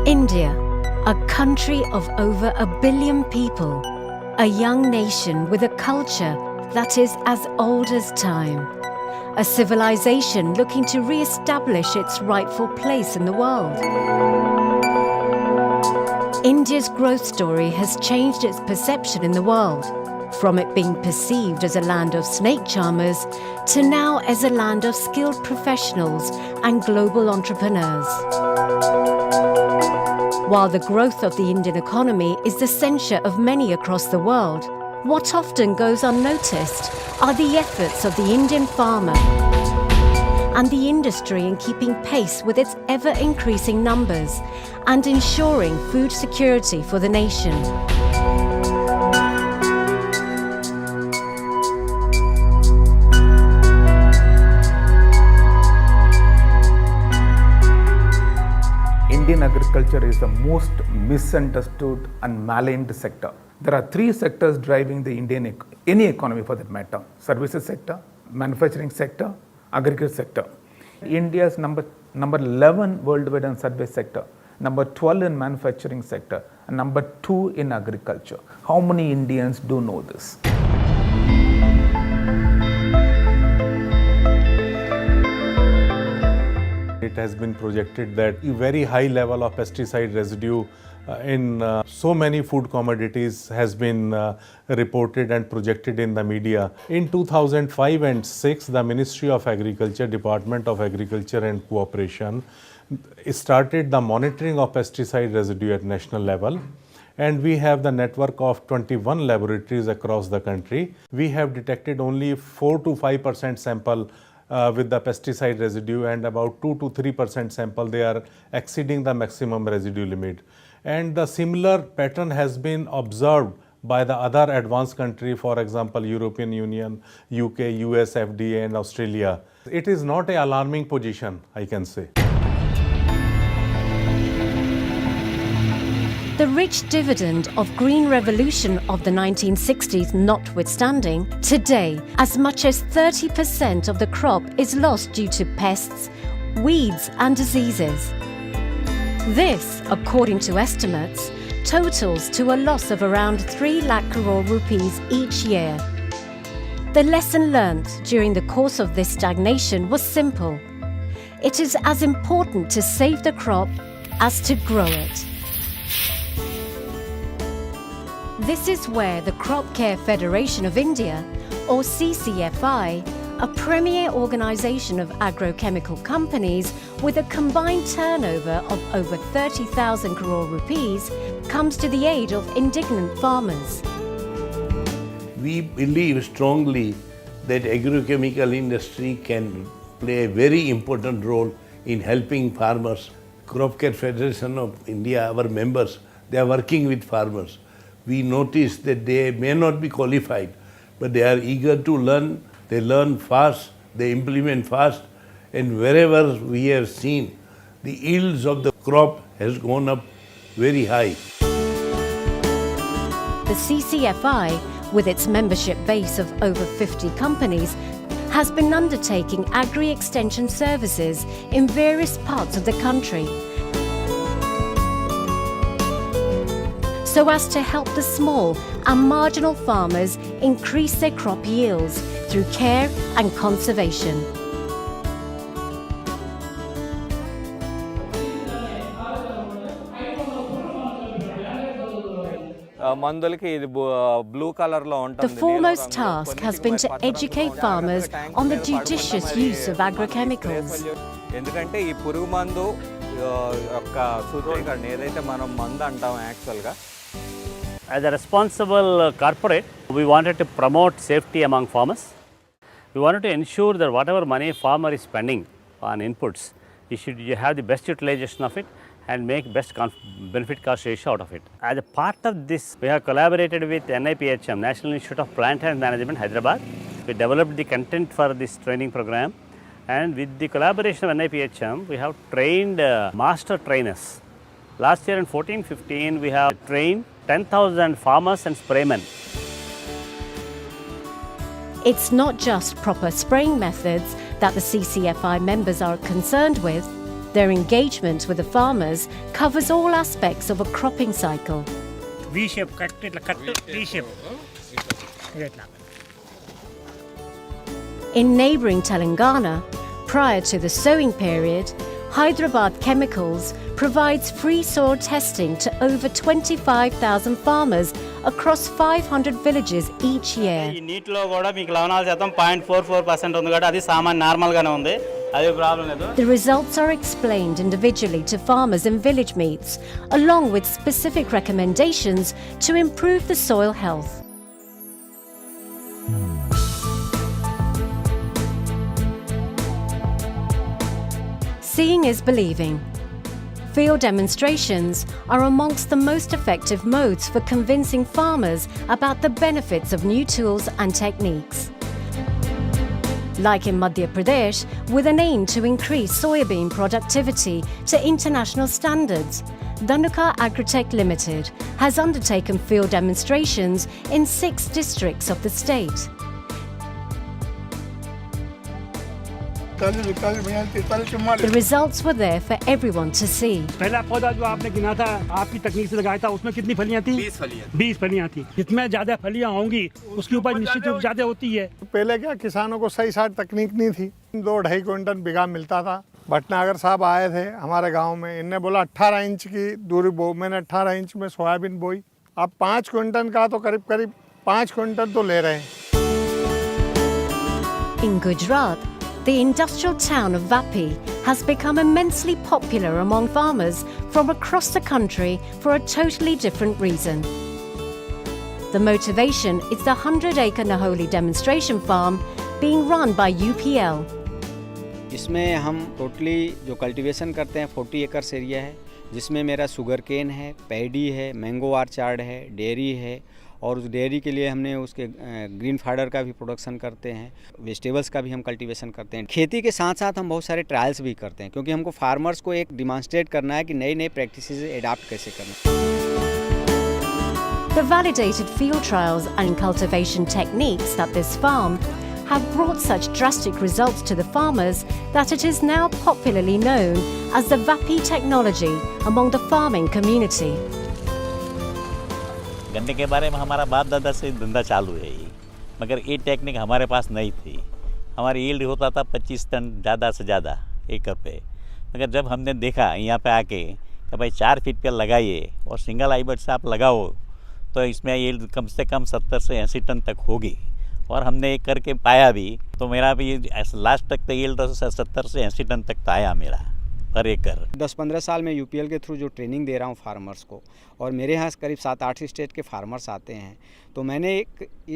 India, a country of over 1 billion people, a young nation with a culture that is as old as time, a civilization looking to re-establish its rightful place in the world. India's growth story has changed its perception in the world, from it being perceived as a land of snake charmers to now as a land of skilled professionals and global entrepreneurs. While the growth of the Indian economy is the censure of many across the world, what often goes unnoticed are the efforts of the Indian farmer and the industry in keeping pace with its ever-increasing numbers and ensuring food security for the nation. Indian agriculture is the most misunderstood and maligned sector. There are three sectors driving the any economy for that matter: services sector, manufacturing sector, agriculture sector. India is number 11 worldwide in service sector, number 12 in manufacturing sector, and number 2 in agriculture. How many Indians do know this? It has been projected that a very high level of pesticide residue in so many food commodities has been reported and projected in the media. In 2005 and 6, the Ministry of Agriculture, Department of Agriculture and Cooperation started the monitoring of pesticide residue at national level. And we have the network of 21 laboratories across the country. We have detected only 4 to 5% sample with the pesticide residue, and about 2 to 3% sample they are exceeding the maximum residue limit. And the similar pattern has been observed by the other advanced country, for example European Union, UK, US, FDA and Australia. It is not an alarming position, I can say. The rich dividend of green revolution of the 1960s notwithstanding, today as much as 30% of the crop is lost due to pests, weeds and diseases. This, according to estimates, totals to a loss of around 3 lakh crore rupees each year. The lesson learnt during the course of this stagnation was simple. It is as important to save the crop as to grow it. This is where the Crop Care Federation of India, or CCFI, a premier organisation of agrochemical companies with a combined turnover of over 30,000 crore rupees, comes to the aid of indignant farmers. We believe strongly that agrochemical industry can play a very important role in helping farmers. Crop Care Federation of India, our members, they are working with farmers. We notice that they may not be qualified, but they are eager to learn. They learn fast, they implement fast, and wherever we have seen, the yields of the crop has gone up very high. The CCFI, with its membership base of over 50 companies, has been undertaking agri-extension services in various parts of the country, so as to help the small and marginal farmers increase their crop yields through care and conservation. The foremost task has been to educate farmers on the judicious use of agrochemicals. As a responsible corporate, we wanted to promote safety among farmers. We wanted to ensure that whatever money farmer is spending on inputs, you have the best utilization of it and make best benefit cost ratio out of it. As a part of this, we have collaborated with NIPHM, National Institute of Plant Health Management, Hyderabad. We developed the content for this training program, and with the collaboration of NIPHM, we have trained master trainers. Last year in 14-15, we have trained 10,000 farmers and spraymen. It's not just proper spraying methods that the CCFI members are concerned with. Their engagement with the farmers covers all aspects of a cropping cycle. V shape, cut V shape. In neighbouring Telangana, prior to the sowing period, Hyderabad Chemicals provides free soil testing to over 25,000 farmers across 500 villages each year. ఈ నీటిలో కూడా మీకు లవణాల శాతం 0.44% ఉంది కాబట్టి అది సామాన్య నార్మల్గానే ఉంది, అది ప్రాబ్లం లేదు. The results are explained individually to farmers in village meets, along with specific recommendations to improve the soil health. Seeing is believing. Field demonstrations are amongst the most effective modes for convincing farmers about the benefits of new tools and techniques. Like in Madhya Pradesh, with an aim to increase soybean productivity to international standards, Dhanuka Agritech Limited has undertaken field demonstrations in 6 districts of the state. The results were there for everyone to see. पहला पौधा जो आपने गिना था, आपकी तकनीक से लगाया था, उसमें कितनी फलियां थी? 20 फलियां थी। जितने ज्यादा फलियां होंगी, उसकी उपज निश्चित रूप ज्यादा होती है। पहले क्या किसानों को सही सारी तकनीक नहीं थी, 2-2.5 क्विंटल बीघा मिलता था। भटनागर साहब आए थे हमारे गांव में, इनने बोला 18 इंच की दूरी बो, मैंने 18 इंच में सोयाबीन बोई। अब 5 क्विंटल का तो करीब 5 क्विंटल तो ले रहे हैं। In Gujarat, the industrial town of Vapi has become immensely popular among farmers from across the country for a totally different reason. The motivation is the 100-acre Naholi demonstration farm being run by UPL. इसमें हम totally जो cultivation करते हैं 40 acres area है, जिसमें मेरा sugar cane है, paddy है, मैंगो ऑर्चार्ड है, डेयरी है, और उस डेयरी के लिए हमने उसके ग्रीन फाइडर का भी प्रोडक्शन करते हैं, वेजिटेबल्स का भी हम कल्टीवेशन करते हैं। खेती के साथ साथ हम बहुत सारे ट्रायल्स भी करते हैं, क्योंकि हमको फार्मर्स को एक डिमॉन्स्ट्रेट करना है कि नई प्रैक्टिसेस एडाप्ट कैसे करना। The validated field trials and cultivation techniques at this farm have brought such drastic results to the farmers that it is now popularly known as the Vapi technology among the farming community. गन्ने के बारे में हमारा बाप दादा से धंधा चालू है ये, मगर ये टेक्निक हमारे पास नहीं थी। हमारी यील्ड होता था 25 टन ज़्यादा से ज़्यादा एकड़ पे, मगर जब हमने देखा यहाँ पे आके कि भाई 4 फीट पे लगाइए और सिंगल हाइब्रिड से आप लगाओ तो इसमें यील्ड कम से कम 70 से 80 टन तक होगी, और हमने एक करके पाया भी, तो मेरा भी लास्ट तक तो यील्ड 70 से 80 टन तक तो आया मेरा पर एकड़। 10-15 साल में यूपीएल के थ्रू जो ट्रेनिंग दे रहा हूँ फार्मर्स को, और मेरे यहाँ करीब 7-8 स्टेट के फार्मर्स आते हैं, तो मैंने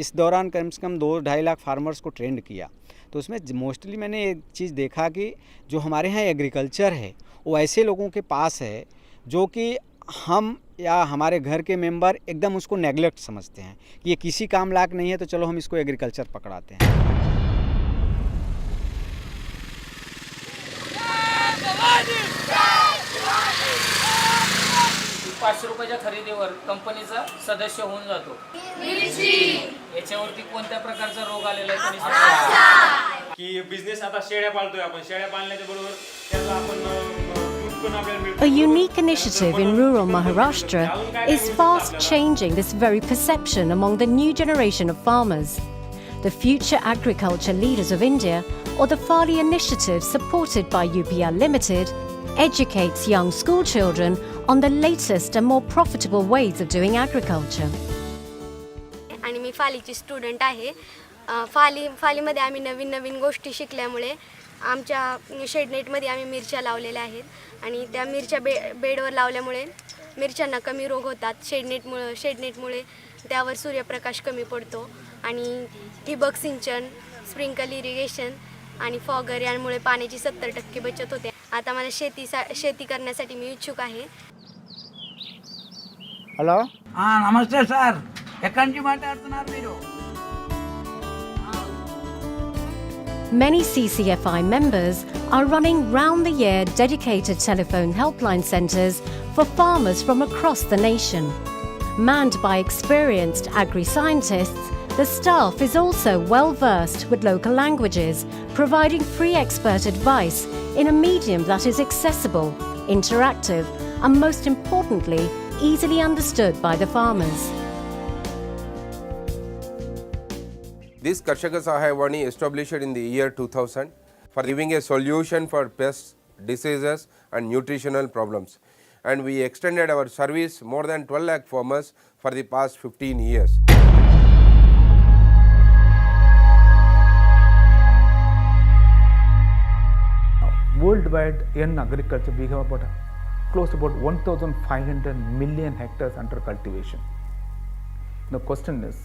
इस दौरान कम से कम 2-2.5 लाख फार्मर्स को ट्रेंड किया। तो उसमें मोस्टली मैंने एक चीज़ देखा कि जो हमारे यहाँ एग्रीकल्चर है वो ऐसे लोगों के पास है जो कि हम या हमारे घर के मेंबर एकदम उसको नेगलेक्ट समझते हैं कि ये किसी काम लायक नहीं है, तो चलो हम इसको एग्रीकल्चर पकड़ाते हैं। ₹500 खरेदीवर कंपनीचा सदस्य होऊन जातो। याच्यावरती कोणत्या प्रकारचा रोग आलेला आहे की बिझनेस आता शेळ्या पाळतोय आपण, शेळ्या पाळण्याच्या बरोबर त्याला आपण A unique initiative in rural Maharashtra is fast changing this very perception among the new generation of farmers. The Future Agriculture Leaders of India, or the FALI initiative supported by UPL Limited, educates young school children on the latest and more profitable ways of doing agriculture. आणि मी फालीची student आहे। फालीमध्ये आम्ही नवीन गोष्टी शिकल्यामुळे आमच्या शेडनेटमध्ये आम्ही मिरच्या लावलेल्या आहेत आणि त्या मिरच्या बेडवर लावल्यामुळे मिरच्यांना कमी रोग होतात। शेडनेटमुळे त्यावर सूर्यप्रकाश कमी पडतो आणि ठिबक सिंचन, स्प्रिंकल इरिगेशन आणि फॉगर यामुळे पाण्याची 70% बचत होते। आता मला शेती करण्यासाठी मी इच्छुक आहे। హలో నమస్తే సార్, ఎక్కడి నుంచి మాట్లాడుతున్నారు మీరు? Many CCFI members are running round-the-year dedicated telephone helpline centres for farmers from across the nation. Manned by experienced agri-scientists, The staff is also well versed with local languages, providing free expert advice in a medium that is accessible, interactive, and most importantly, easily understood by the farmers. This Karshaka Sahayavani established in the year 2000 for giving a solution for pests, diseases and nutritional problems, and we extended our service more than 12 lakh farmers for the past 15 years. Worldwide in agriculture, we have about close to about 1,500 million hectares under cultivation. The question is,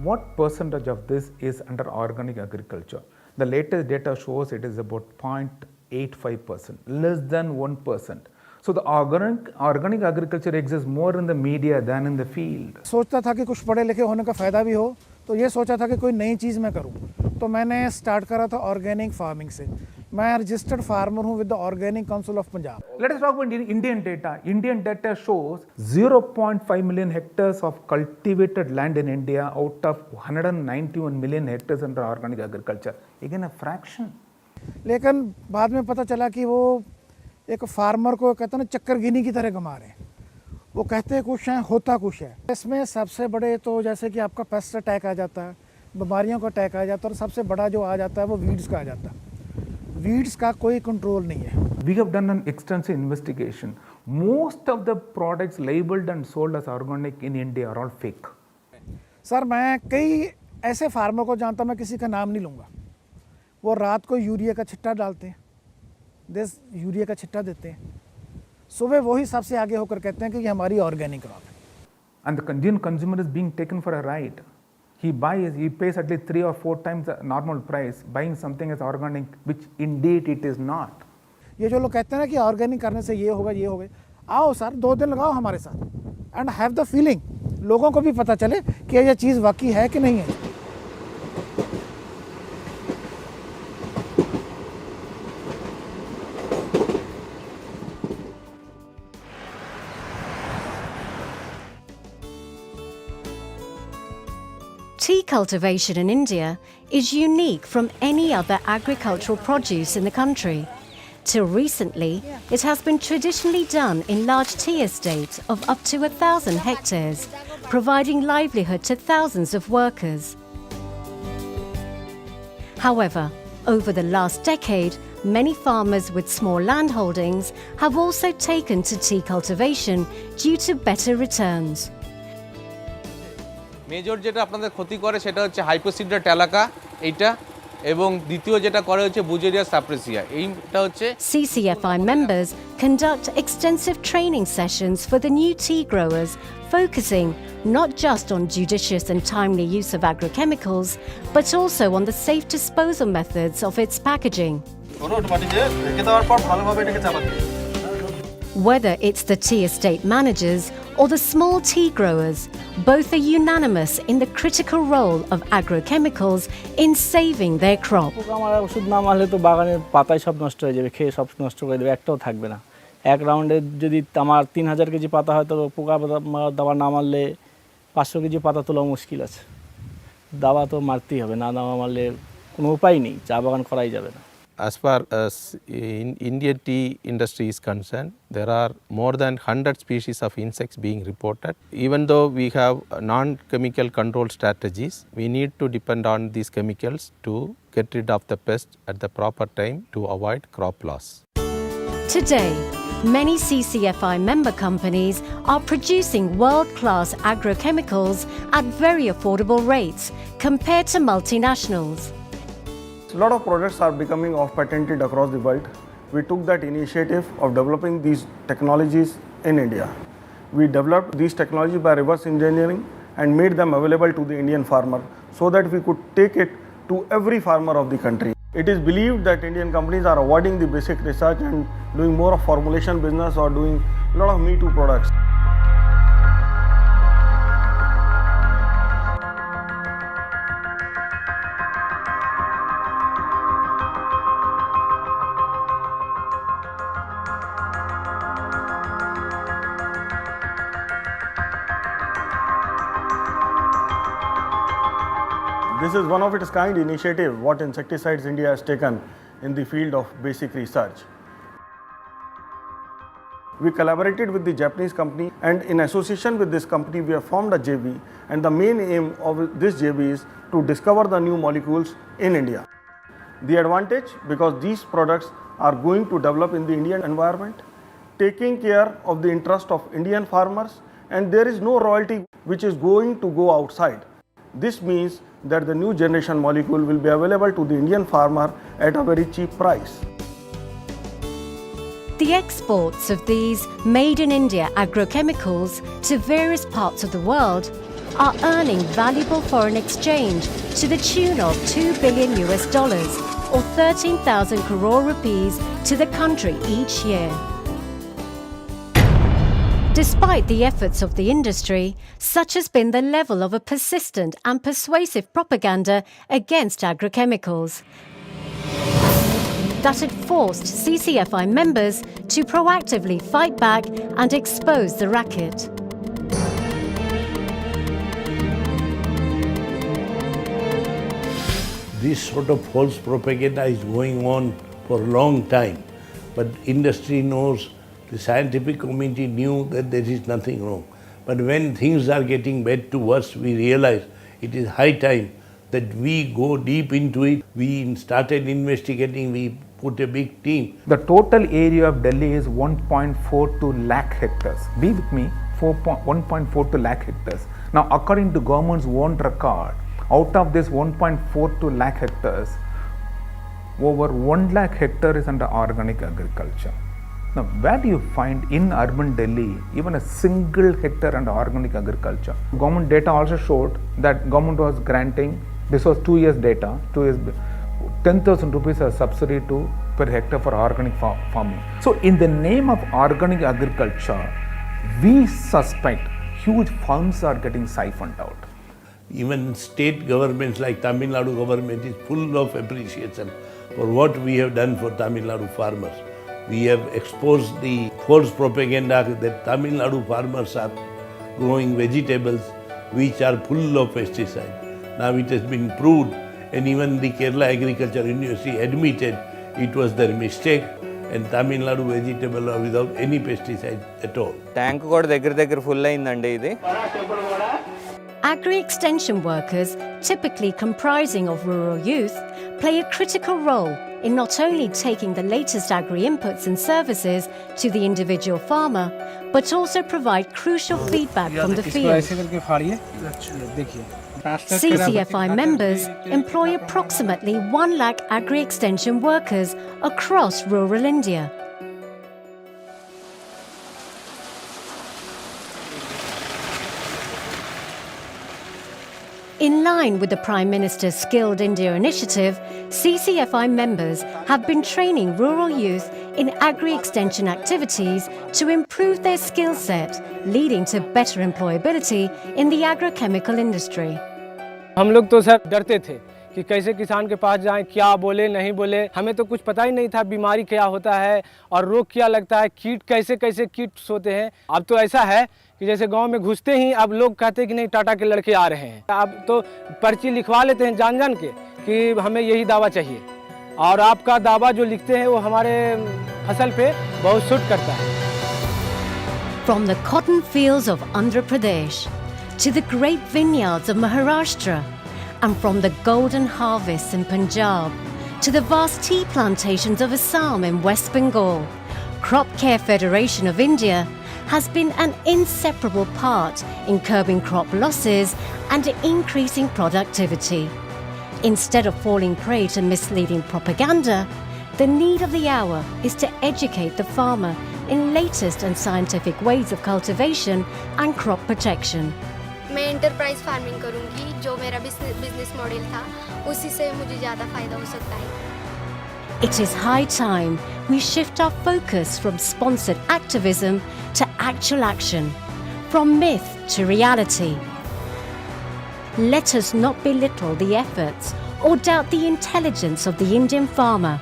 what percentage of this is under organic agriculture? The latest data shows it is about 0.85%, less than 1%. So the organic agriculture exists more in the media than in the field. सोचता था कि कुछ पढ़े लिखे होने का फ़ायदा भी हो, तो ये सोचा था कि कोई नई चीज़ मैं करूं, तो मैंने स्टार्ट करा था ऑर्गेनिक फार्मिंग से. मैं रजिस्टर्ड फार्मर हूं with the organic council of Punjab. Let us talk about Indian data. Indian data shows 0.5 million hectares of cultivated land in India out of 191 million hectares under organic agriculture. Again a fraction. लेकिन बाद में पता चला कि वो एक farmer को कहते हैं ना चक्करगिनी की तरह कमा रहे हैं. वो कहते कुछ हैं, होता कुछ है. इसमें सबसे बड़े तो जैसे कि आपका पेस्ट अटैक आ जाता है, बीमारियों का अटैक आ जाता है, और सबसे बड़ा जो आ जाता है वो वीड्स का आ जाता है. वीड्स का कोई कंट्रोल नहीं है. We have done an extensive investigation. Most of the products labeled and sold as organic in India are all fake. Sir मैं कई ऐसे फार्मर को जानता, मैं किसी का नाम नहीं लूँगा, वो रात को यूरिया का छिट्टा डालते हैं, यूरिया का छिट्टा देते हैं, सुबह वही सबसे आगे होकर कहते हैं कि ये हमारी ऑर्गेनिक क्रॉप है. And the Indian consumer is being taken for a ride. He pays at least 3 or 4 times the normal price buying something as organic, which indeed it is not. ये जो लोग कहते हैं ना कि ऑर्गेनिक करने से ये होगा, ये होगा, आओ सर 2 दिन लगाओ हमारे साथ एंड हैव द फीलिंग, लोगों को भी पता चले कि ये चीज़ वाकई है कि नहीं है. Tea cultivation in India is unique from any other agricultural produce in the country. Till recently, it has been traditionally done in large tea estates of up to 1,000 hectares, providing livelihood to thousands of workers. However, over the last decade, many farmers with small landholdings have also taken to tea cultivation due to better returns. Major যেটা আপনাদের ক্ষতি করে সেটা হচ্ছে হাইপোসিডরা ট্যালাকা এইটা, এবং দ্বিতীয় যেটা করে হচ্ছে বুজেরিয়া সাপ্রেসিয়া. এইটা হচ্ছে CCFI members conduct extensive training sessions for the new tea growers, focusing not just on judicious and timely use of agrochemicals, but also on the safe disposal methods of its packaging. Whether it's the tea estate managers or the small tea growers, both are unanimous in the critical role of agrochemicals in saving their crop. পোকামারা ওষুধ না মারলে তো বাগানের পাতায় সব নষ্ট হয়ে যাবে, খেয়ে সব নষ্ট করে দেবে, একটাও থাকবে না. এক রাউন্ডে যদি আমার 3000 কেজি পাতা হয়, তো পোকা দাবা না মারলে 500 কেজি পাতা তোলা মুশকিল আছে. দাবা তো মারতেই হবে, না দাবা মারলে কোনো উপায় নেই, চা বাগান করাই যাবে না. As far as Indian tea industry is concerned, there are more than 100 species of insects being reported. Even though we have non-chemical control strategies, we need to depend on these chemicals to get rid of the pest at the proper time to avoid crop loss. Today, many CCFI member companies are producing world-class agrochemicals at very affordable rates compared to multinationals. A lot of products are becoming off-patented across the world. We took that initiative of developing these technologies in India. We developed these technologies by reverse engineering and made them available to the Indian farmer so that we could take it to every farmer of the country. It is believed that Indian companies are avoiding the basic research and doing more of formulation business or doing a lot of Me Too products. This is one of its kind initiative what Insecticides India has taken in the field of basic research. We collaborated with the Japanese company, and in association with this company we have formed a JV, and the main aim of this JV is to discover the new molecules in India. The advantage, because these products are going to develop in the Indian environment, taking care of the interest of Indian farmers, and there is no royalty which is going to go outside. This means that the new generation molecule will be available to the Indian farmer at a very cheap price. The exports of these made in India agrochemicals to various parts of the world are earning valuable foreign exchange to the tune of $2 billion or 13,000 crore rupees to the country each year. Despite the efforts of the industry, such has been the level of a persistent and persuasive propaganda against agrochemicals that had forced CCFI members to proactively fight back and expose the racket. This sort of false propaganda is going on for a long time, but industry knows, the scientific community knew that there is nothing wrong. But when things are getting bad to worse, we realize it is high time that we go deep into it. We started investigating, we put a big team. The total area of Delhi is 1.42 lakh hectares. Be with me, 1.42 lakh hectares. Now, according to government's own record, out of this 1.42 lakh hectares, over 1 lakh hectare is under organic agriculture. Now, where do you find in urban Delhi even a single hectare under organic agriculture? Government data also showed that government was granting, this was 2 years data, 2 years, 10,000 rupees as subsidy to per hectare for organic farming. So, in the name of organic agriculture, we suspect huge funds are getting siphoned out. Even state governments like Tamil Nadu government is full of appreciation for what we have done for Tamil Nadu farmers. We have exposed the false propaganda that Tamil Nadu farmers are growing vegetables which are full of pesticides. Now it has been proved, and even the Kerala Agriculture University admitted it was their mistake, and Tamil Nadu vegetable are without any pesticide at all. Tank kuda దగ్గర full అయిందండి ఇది. Agri-extension workers, typically comprising of rural youth, play a critical role in not only taking the latest agri-inputs and services to the individual farmer, but also provide crucial feedback from the field. CCFI members employ approximately 1 lakh agri-extension workers across rural India. In line with the Prime Minister's Skilled India initiative, CCFI members have been training rural youth in agri-extension activities to improve their skill set, leading to better employability in the agrochemical industry. हम लोग तो sir डरते थे कि कैसे किसान के पास जाएं, क्या बोले नहीं बोले, हमें तो कुछ पता ही नहीं था बीमारी क्या होता है और रोग क्या लगता है, कीट कैसे कैसे कीट होते हैं। अब तो ऐसा है कि जैसे गांव में घुसते ही अब लोग कहते हैं कि नहीं टाटा के लड़के आ रहे हैं, अब तो पर्ची लिखवा लेते हैं जान जान के कि हमें यही दावा चाहिए, और आपका दावा जो लिखते हैं वो हमारे फसल पे बहुत सूट करता है। From the cotton fields of Andhra Pradesh to the grape vineyards of Maharashtra, and from the golden harvests in Punjab to the vast tea plantations of Assam in West Bengal, Crop Care Federation of India has been an inseparable part in curbing crop losses and increasing productivity. Instead of falling prey to misleading propaganda, the need of the hour is to educate the farmer in latest and scientific ways of cultivation and crop protection. मैं enterprise farming करूंगी, जो मेरा business model था उसी से मुझे ज़्यादा फ़ायदा हो सकता है। It is high time we shift our focus from sponsored activism to actual action, from myth to reality. Let us not belittle the efforts or doubt the intelligence of the Indian farmer.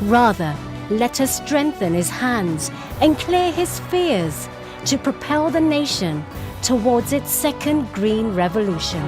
Rather, let us strengthen his hands and clear his fears to propel the nation towards its second green revolution.